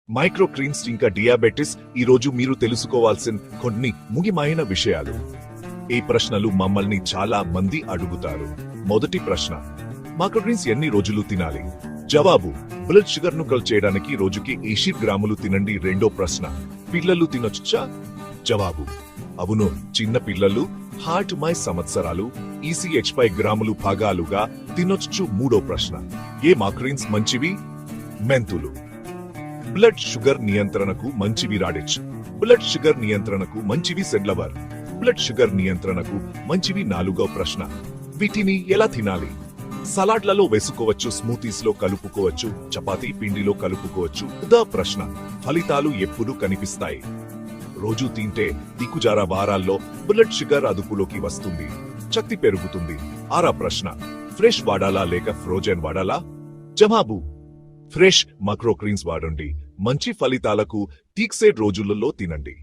మైక్రోక్రీన్స్ ఇంకా డియాబెటిస్ ఈ రోజు మీరు తెలుసుకోవాల్సిన కొన్ని ముఖ్యమైన విషయాలు. ఈ ప్రశ్నలు మమ్మల్ని చాలా మంది అడుగుతారు. మొదటి ప్రశ్న, మైక్రోగ్రీన్స్ ఎన్ని రోజులు తినాలి? జవాబు, బ్లడ్ షుగర్ ను కల్ చేయడానికి రోజుకి 80 గ్రాములు తినండి. రెండో ప్రశ్న, పిల్లలు తినొచ్చా? జవాబు, అవును, చిన్న పిల్లలు హార్ట్ మై సంవత్సరాలు ECH పై గ్రాములు భాగాలుగా తినొచ్చు. మూడో ప్రశ్న, ఏ మైక్రోగ్రీన్స్ మంచివి? మెంతులు బ్లడ్ షుగర్ నియంత్రణకు మంచివి. రాడిచ్ బ్లడ్ షుగర్ నియంత్రణకు మంచివి. సెడ్లవర్ బ్లడ్ షుగర్ నియంత్రణకు మంచివి. నాలుగో ప్రశ్న, వీటిని ఎలా తినాలి? సలాడ్లలో వేసుకోవచ్చు, స్మూతీస్ లో కలుపుకోవచ్చు, చపాతీ పిండిలో కలుపుకోవచ్చు. ద ప్రశ్న, ఫలితాలు ఎప్పుడు కనిపిస్తాయి? రోజు తింటే దిక్కుజార వారాల్లో బ్లడ్ షుగర్ అదుపులోకి వస్తుంది, శక్తి పెరుగుతుంది. ఆరా ప్రశ్న, ఫ్రెష్ వాడాలా లేక ఫ్రోజన్ వాడాలా? జవాబు, ఫ్రెష్ మైక్రోగ్రీన్స్ వాడండి. మంచి ఫలితాలకు తీక్సే రోజులలో తినండి.